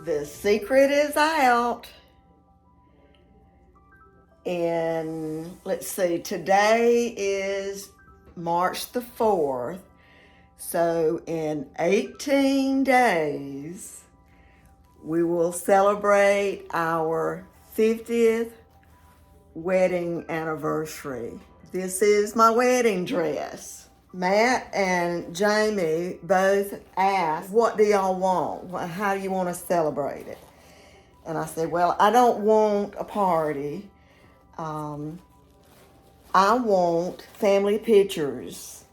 The secret is out. And let's see, today is March the 4th. So in 18 days, we will celebrate our 50th wedding anniversary. This is my wedding dress. Matt and Jamie both asked, what do y'all want? How do you want to celebrate it? And I said, well, I don't want a party. I want family pictures.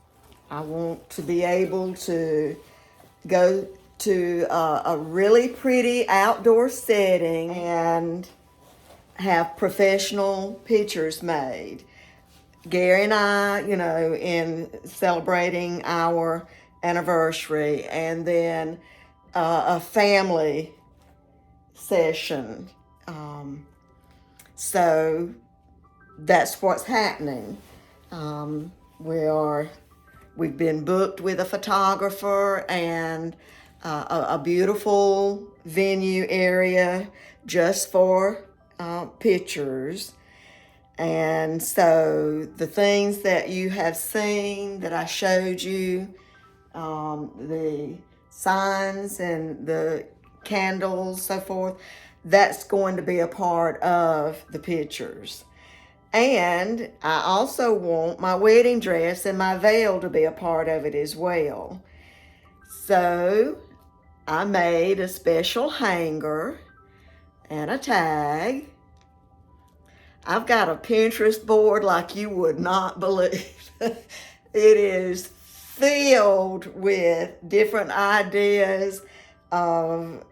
I want to be able to go to a really pretty outdoor setting and have professional pictures made. Gary and I, in celebrating our anniversary, and then a family session. So that's what's happening. We've been booked with a photographer and a beautiful venue area just for pictures. And so the things that you have seen that I showed you, the signs and the candles, so forth, that's going to be a part of the pictures. And I also want my wedding dress and my veil to be a part of it as well. So I made a special hanger and a tag. I've got a Pinterest board like you would not believe. It is filled with different ideas of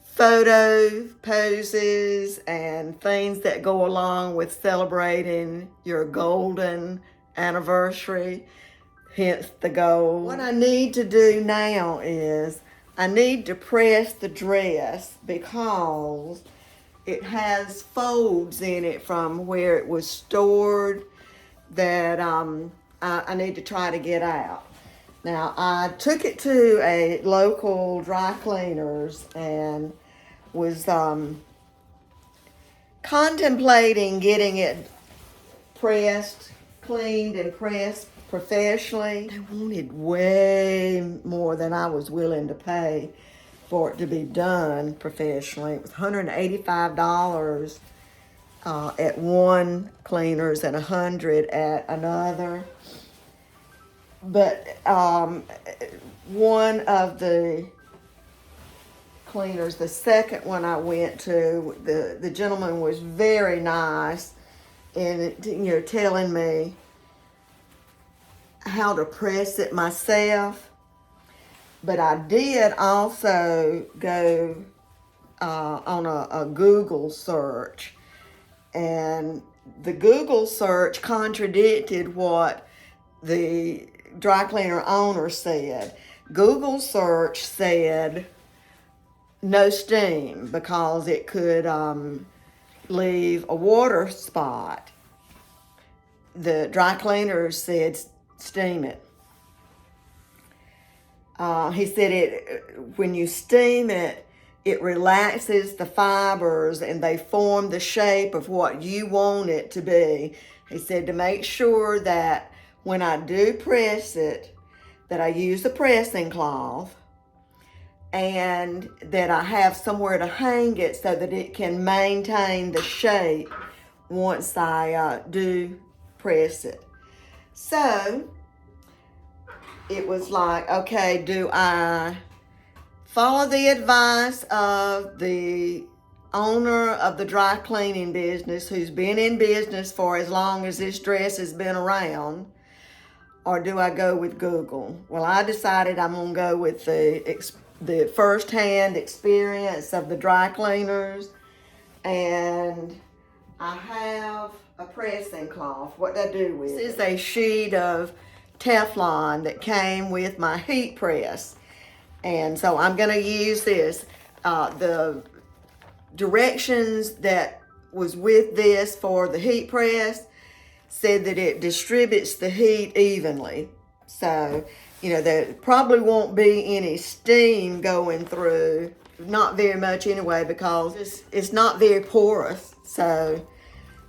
photo poses and things that go along with celebrating your golden anniversary, hence the gold. What I need to do now is I need to press the dress because it has folds in it from where it was stored that I need to try to get out. Now, I took it to a local dry cleaners and was contemplating getting it pressed, cleaned and pressed professionally. They wanted way more than I was willing to pay for it to be done professionally. It was $185 at one cleaners and $100 at another. But one of the cleaners, the second one I went to, the gentleman was very nice in telling me how to press it myself. But I did also go on a Google search, and the Google search contradicted what the dry cleaner owner said. Google search said no steam because it could leave a water spot. The dry cleaner said steam it. He said when you steam it, it relaxes the fibers and they form the shape of what you want it to be. He said to make sure that when I do press it, that I use the pressing cloth and that I have somewhere to hang it so that it can maintain the shape once I do press it. So it was like, okay, do I follow the advice of the owner of the dry cleaning business who's been in business for as long as this dress has been around, or do I go with Google? Well, I decided I'm going to go with the first-hand experience of the dry cleaners, and I have a pressing cloth. What did I do with it? This is a sheet of Teflon that came with my heat press, and so I'm going to use this. The directions that was with this for the heat press said that it distributes the heat evenly. So, you know, there probably won't be any steam going through. Not very much anyway, because it's not very porous. So,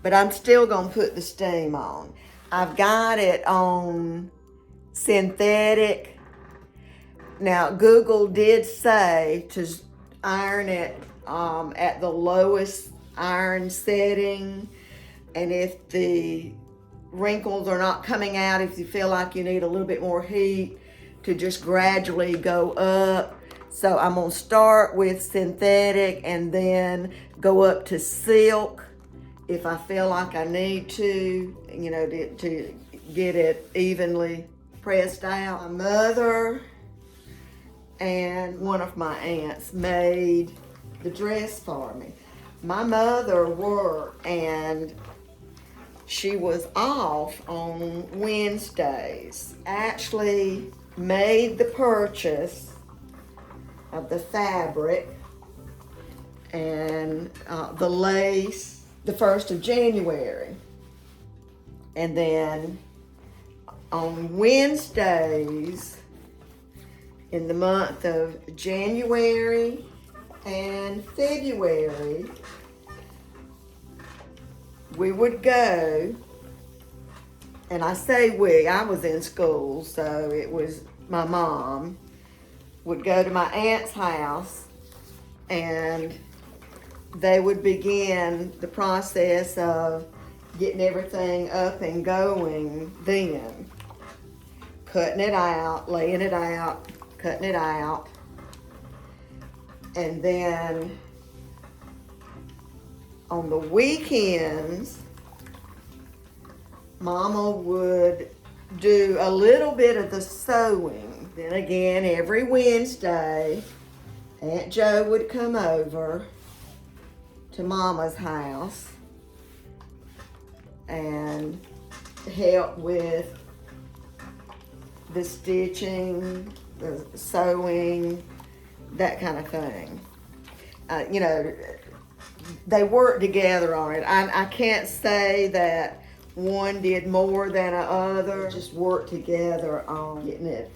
but I'm still gonna put the steam on. I've got it on synthetic. Now, Google did say to iron it at the lowest iron setting, and if the wrinkles are not coming out, if you feel like you need a little bit more heat, to just gradually go up. So I'm gonna start with synthetic and then go up to silk if I feel like I need to, you know, to get it evenly pressed out. My mother and one of my aunts made the dress for me. My mother worked and she was off on Wednesdays. Actually made the purchase of the fabric and the lace the 1st of January. And then on Wednesdays in the month of January and February, we would go, and I say we, I was in school, so it was my mom, would go to my aunt's house, and they would begin the process of getting everything up and going then. Cutting it out, laying it out, cutting it out, and then on the weekends, Mama would do a little bit of the sewing. Then again, every Wednesday, Aunt Jo would come over to Mama's house and help with the stitching, the sewing, that kind of thing. You know, they worked together on it. I can't say that one did more than the other. Just worked together on getting it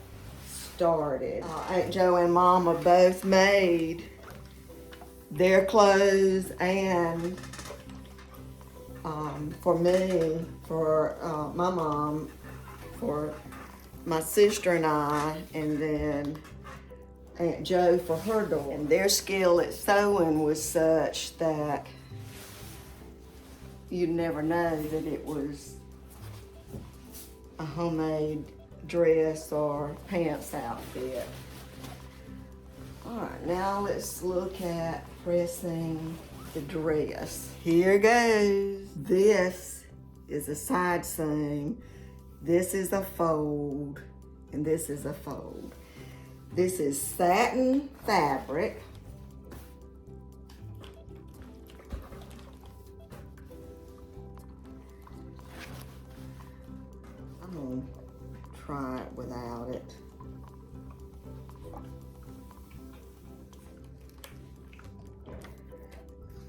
started. Aunt Jo and Mama both made their clothes, and for me, for my mom, for my sister and I, and then Aunt Jo for her daughter. And their skill at sewing was such that you'd never know that it was a homemade dress or pants outfit. All right, now let's look at pressing the dress. Here goes. This is a side seam. This is a fold, and this is a fold. This is satin fabric. I'm gonna try it without it.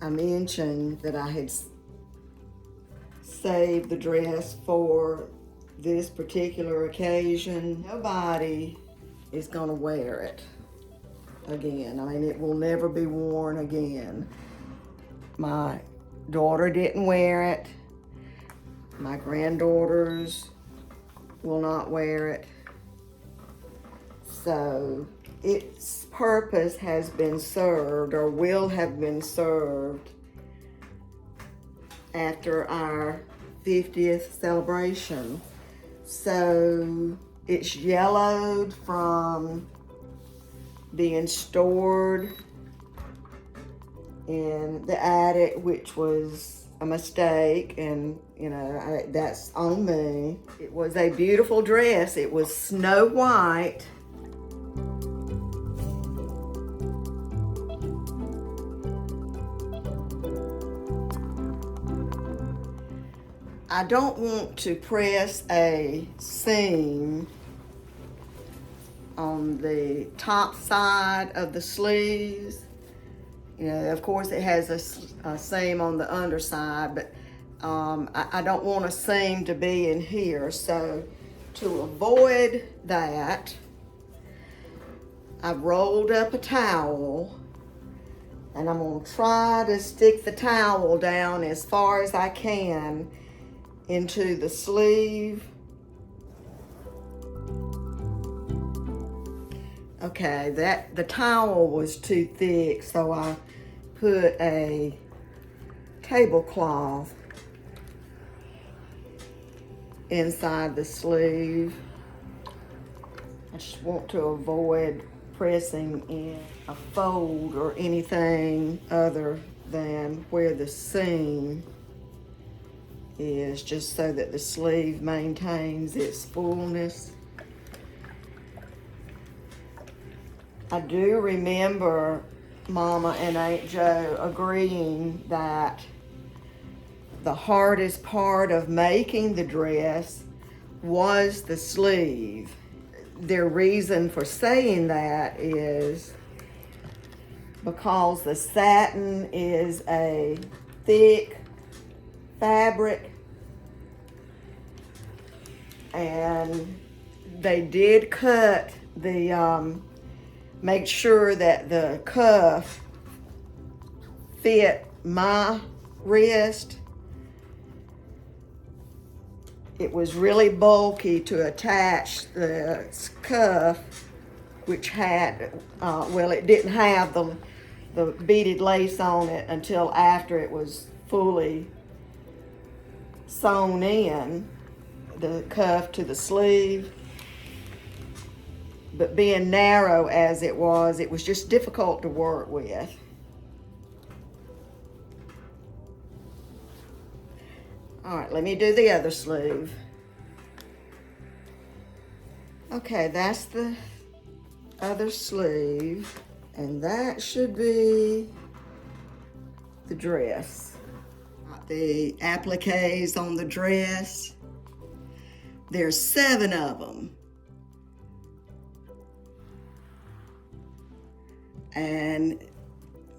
I mentioned that I had saved the dress for this particular occasion. Nobody is gonna wear it again. I mean, it will never be worn again. My daughter didn't wear it. My granddaughters will not wear it. So its purpose has been served, or will have been served, after our 50th celebration. So it's yellowed from being stored in the attic, which was a mistake, and you know, that's on me. It was a beautiful dress. It was snow white. I don't want to press a seam on the top side of the sleeves. You know, of course it has a seam on the underside, but I don't want a seam to be in here. So to avoid that, I've rolled up a towel, and I'm going to try to stick the towel down as far as I can into the sleeve. Okay, the towel was too thick, so I put a tablecloth inside the sleeve. I just want to avoid pressing in a fold or anything other than where the seam is, just so that the sleeve maintains its fullness. I do remember Mama and Aunt Jo agreeing that the hardest part of making the dress was the sleeve. Their reason for saying that is because the satin is a thick fabric, and they did cut the, make sure that the cuff fit my wrist. It was really bulky to attach the cuff, which had, it didn't have the beaded lace on it until after it was fully sewn in, the cuff to the sleeve. But being narrow as it was just difficult to work with. All right, let me do the other sleeve. Okay, that's the other sleeve, and that should be the dress. Got the appliques on the dress. There's 7 of them. And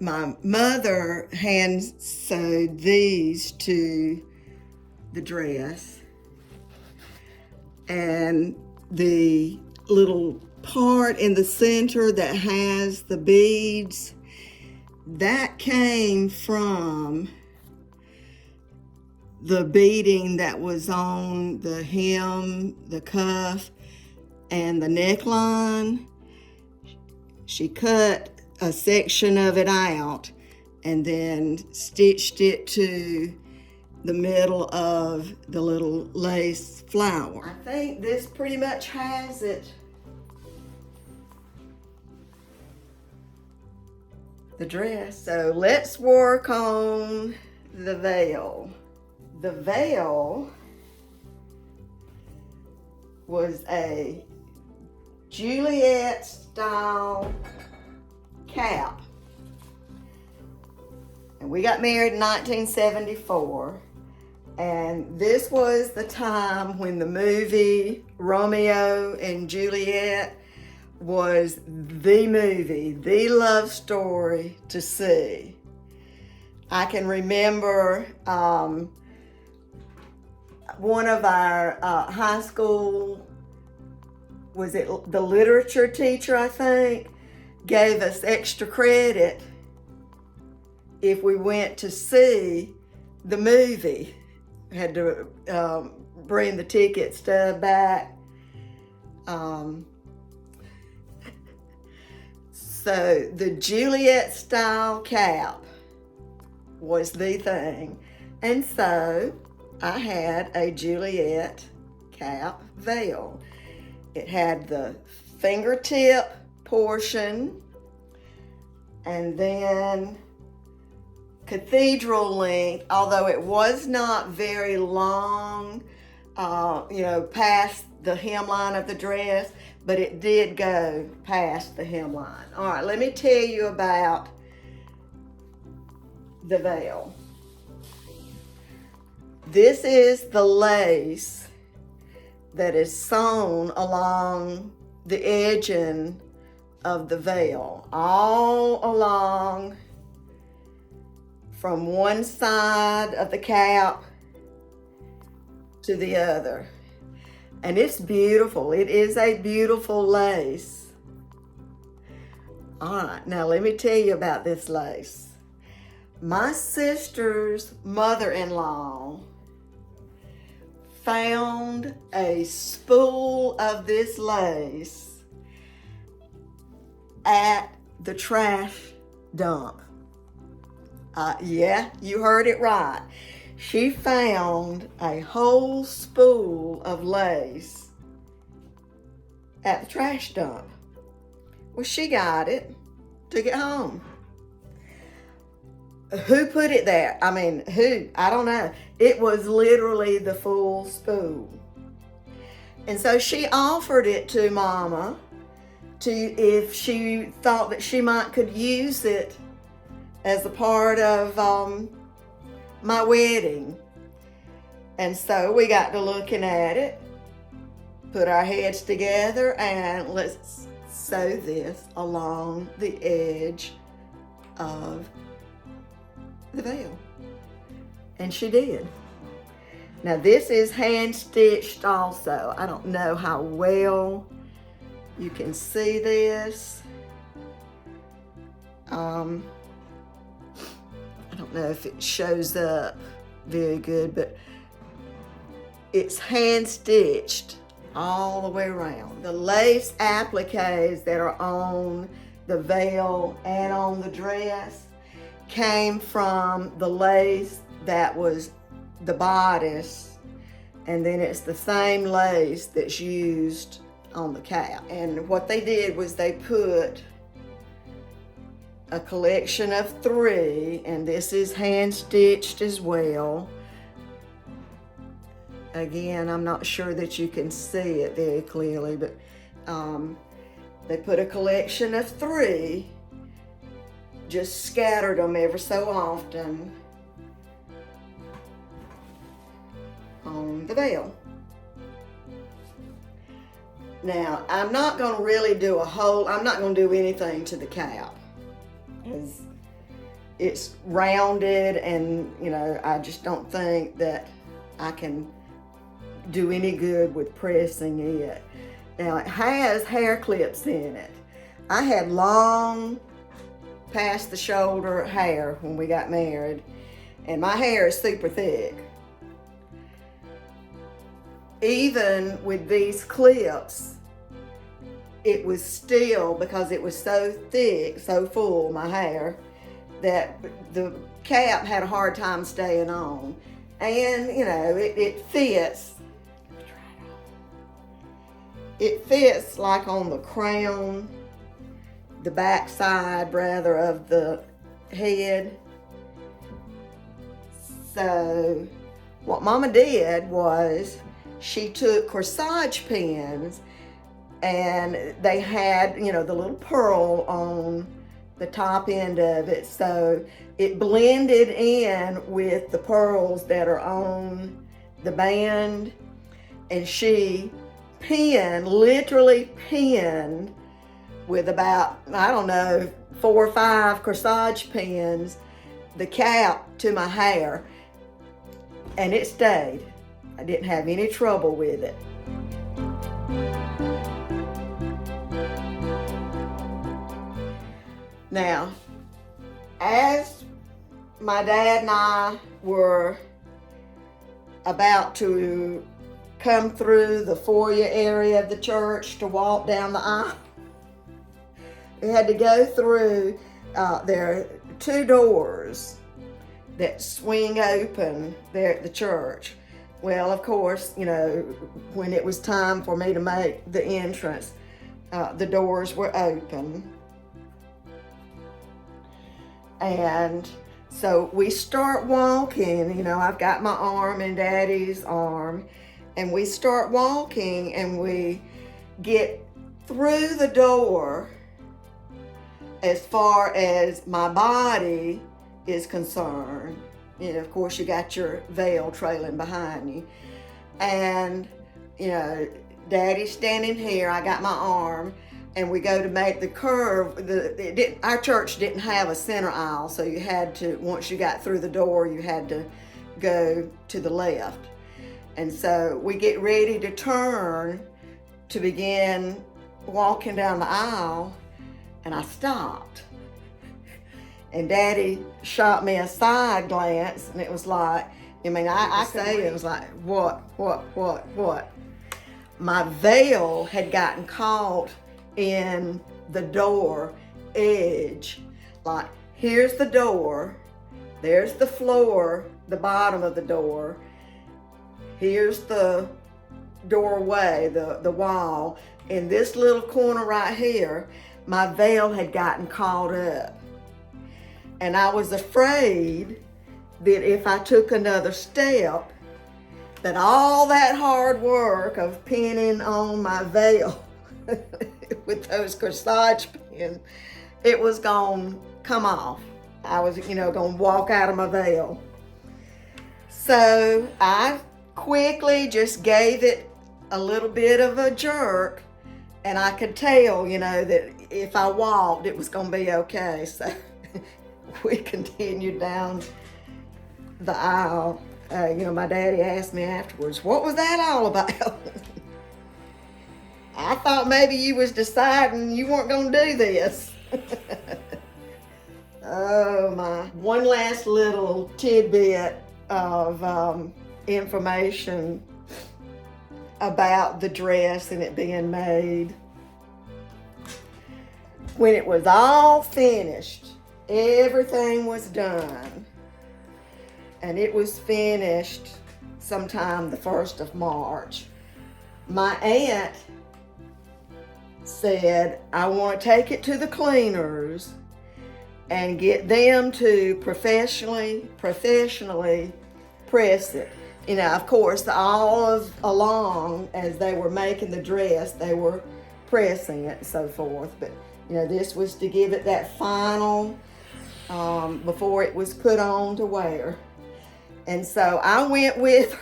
my mother hand sewed these to the dress, and the little part in the center that has the beads, that came from the beading that was on the hem, the cuff, and the neckline. She cut a section of it out and then stitched it to the middle of the little lace flower. I think this pretty much has it. The dress. So let's work on the veil. The veil was a Juliet style cap. And we got married in 1974. And this was the time when the movie Romeo and Juliet was the movie, the love story to see. I can remember one of our high school, was it the literature teacher, I think, gave us extra credit if we went to see the movie. Had to bring the ticket stub back. So the Juliet style cap was the thing. And so I had a Juliet cap veil. It had the fingertip portion, and then cathedral length, although it was not very long, past the hemline of the dress, but it did go past the hemline. All right, let me tell you about the veil. This is the lace that is sewn along the edging of the veil, all along from one side of the cap to the other. And it's beautiful. It is a beautiful lace. All right, now let me tell you about this lace. My sister's mother-in-law found a spool of this lace at the trash dump. Yeah, you heard it right. She found a whole spool of lace at the trash dump. Well, she got it, took it home. Who put it there? I mean, who? I don't know. It was literally the full spool. And so she offered it to Mama if she thought that she could use it as a part of my wedding. And so we got to looking at it, put our heads together, and let's sew this along the edge of the veil. And she did. Now this is hand stitched also. I don't know how well you can see this. I don't know if it shows up very good, but it's hand stitched all the way around. The lace appliques that are on the veil and on the dress came from the lace that was the bodice, and then it's the same lace that's used on the cap. And what they did was they put a collection of 3, and this is hand stitched as well. Again, I'm not sure that you can see it very clearly, but they put a collection of 3, just scattered them ever so often on the veil. Now, I'm not going to really do I'm not going to do anything to the cap, because it's rounded, and I just don't think that I can do any good with pressing it. Now, it has hair clips in it. I had long past the shoulder hair when we got married, and my hair is super thick. Even with these clips, it was still, because it was so thick, so full, my hair, that the cap had a hard time staying on. And it fits. It fits like on the crown, the back side rather of the head. So what Mama did was she took corsage pins, and they had, the little pearl on the top end of it. So it blended in with the pearls that are on the band, and she literally pinned with about, 4 or 5 corsage pins, the cap to my hair, and it stayed. I didn't have any trouble with it. Now, as my dad and I were about to come through the foyer area of the church to walk down the aisle, we had to go through, there are 2 doors that swing open there at the church. Well, of course, when it was time for me to make the entrance, the doors were open. And so we start walking, I've got my arm in Daddy's arm, and we start walking, and we get through the door as far as my body is concerned. Of course, you got your veil trailing behind you. And, Daddy's standing here, I got my arm, and we go to make the curve. Our church didn't have a center aisle, so once you got through the door, you had to go to the left. And so we get ready to turn to begin walking down the aisle, and I stopped. And Daddy shot me a side glance, and it was like, I say it was like, what? My veil had gotten caught in the door edge. Like, here's the door, there's the floor, the bottom of the door, here's the doorway, the wall. In this little corner right here, my veil had gotten caught up. And I was afraid that if I took another step, that all that hard work of pinning on my veil with those corsage pins, it was gonna come off. I was, gonna walk out of my veil. So I quickly just gave it a little bit of a jerk, and I could tell, that if I walked, it was gonna be okay. So we continued down the aisle. My daddy asked me afterwards, what was that all about? I thought maybe you was deciding you weren't gonna do this. Oh my. One last little tidbit of information about the dress and it being made. When it was all finished, everything was done, and it was finished sometime the 1st of March. My aunt said, I want to take it to the cleaners and get them to professionally press it. Of course, all along as they were making the dress, they were pressing it and so forth. But, this was to give it that final, before it was put on to wear. And so I went with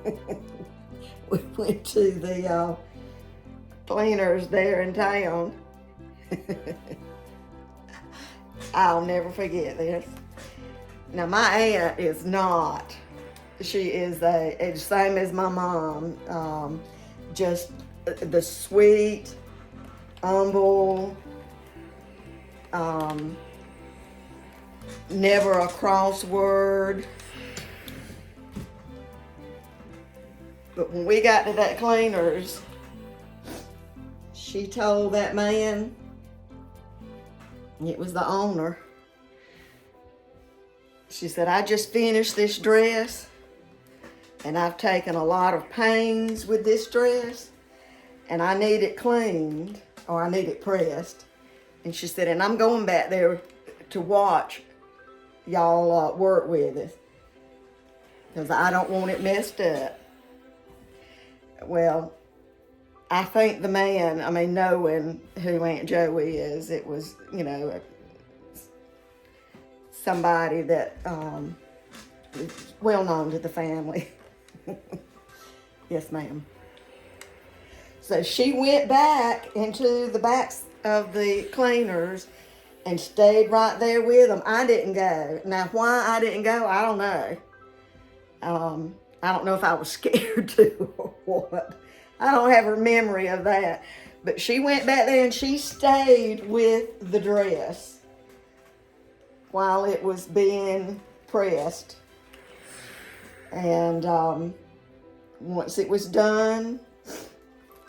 her. We went to the cleaners there in town. I'll never forget this. Now, my aunt is not, she is the same as my mom, just the sweet, humble, never a crossword. But when we got to that cleaners, she told that man, it was the owner, she said, I just finished this dress, and I've taken a lot of pains with this dress, and I need it cleaned, or I need it pressed. And she said, and I'm going back there to watch y'all work with it, because I don't want it messed up. Well, I think the man, knowing who Aunt Joey is, it was, somebody that is well known to the family. Yes, ma'am. So she went back into the backs of the cleaners and stayed right there with them. I didn't go. Now, why I didn't go, I don't know. I don't know if I was scared to or what. I don't have a memory of that. But she went back there and she stayed with the dress while it was being pressed. And once it was done,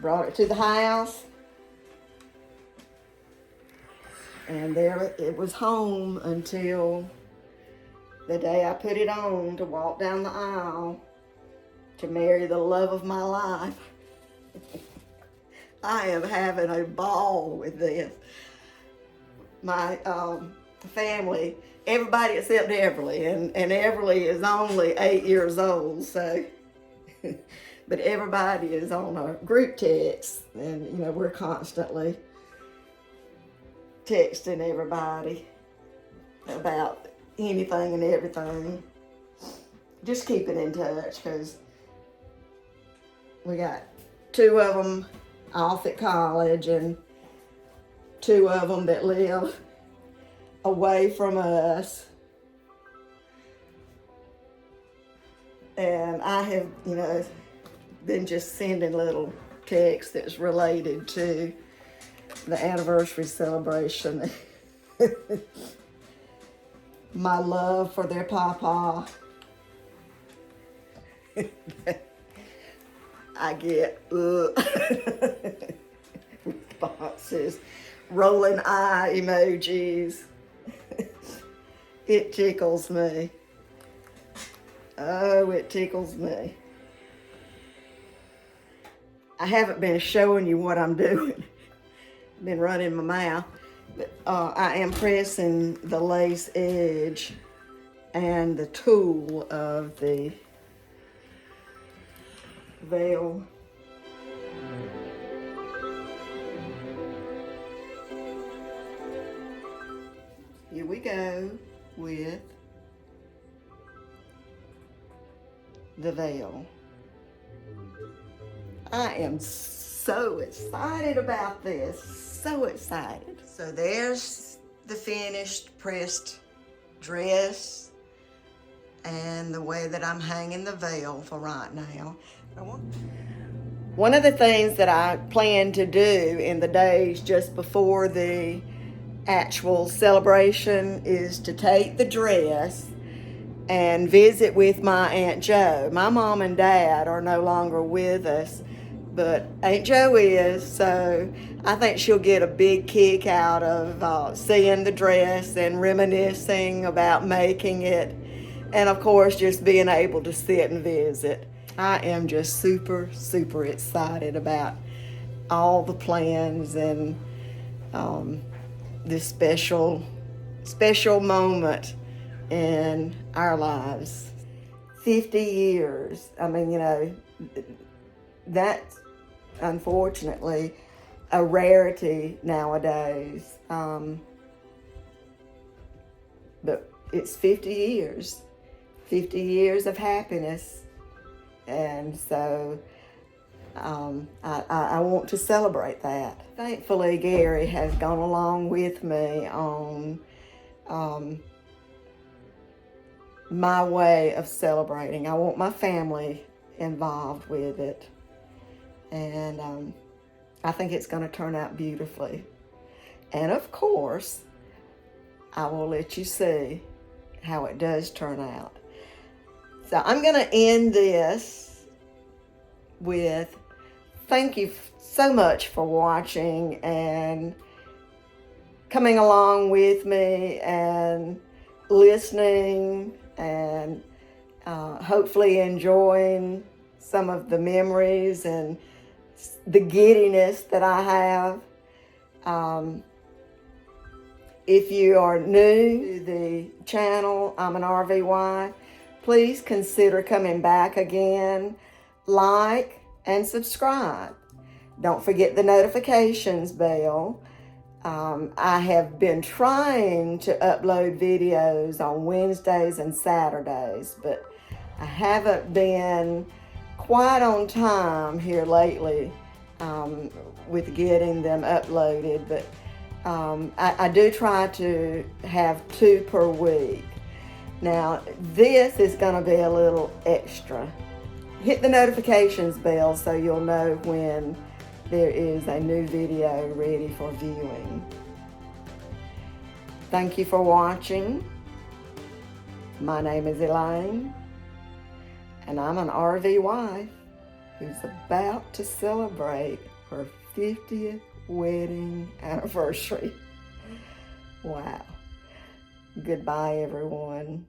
brought it to the house. And there it was home until the day I put it on to walk down the aisle to marry the love of my life. I am having a ball with this. My family, everybody except Everly, and Everly is only 8 years old, so, but everybody is on a group text, and we're constantly texting everybody about anything and everything. Just keeping in touch, because we got 2 of them off at college and 2 of them that live away from us. And I have, been just sending little texts that's related to the anniversary celebration. My love for their papa. I get responses, rolling eye emojis. It tickles me. Oh, it tickles me. I haven't been showing you what I'm doing. Been running my mouth. But I am pressing the lace edge and the tulle of the veil. Here we go with the veil. I am so excited about this, so excited. So there's the finished pressed dress and the way that I'm hanging the veil for right now. One of the things that I plan to do in the days just before the actual celebration is to take the dress and visit with my Aunt Jo. My mom and dad are no longer with us, but Aunt Jo is, so I think she'll get a big kick out of seeing the dress and reminiscing about making it, and of course just being able to sit and visit. I am just super, super excited about all the plans and this special moment in our lives. 50 years. I mean, that's unfortunately a rarity nowadays. But it's 50 years. 50 years of happiness. And so I want to celebrate that. Thankfully, Gary has gone along with me on my way of celebrating. I want my family involved with it. And I think it's going to turn out beautifully. And of course, I will let you see how it does turn out. So I'm going to end this with thank you so much for watching and coming along with me and listening and hopefully enjoying some of the memories and the giddiness that I have. If you are new to the channel, I'm an RV wife, please consider coming back again, like and subscribe. Don't forget the notifications bell. I have been trying to upload videos on Wednesdays and Saturdays, but I haven't been quite on time here lately with getting them uploaded, but I do try to have 2 per week. Now, this is going to be a little extra. Hit the notifications bell so you'll know when there is a new video ready for viewing. Thank you for watching. My name is Elaine, and I'm an RV wife who's about to celebrate her 50th wedding anniversary. Wow. Goodbye, everyone.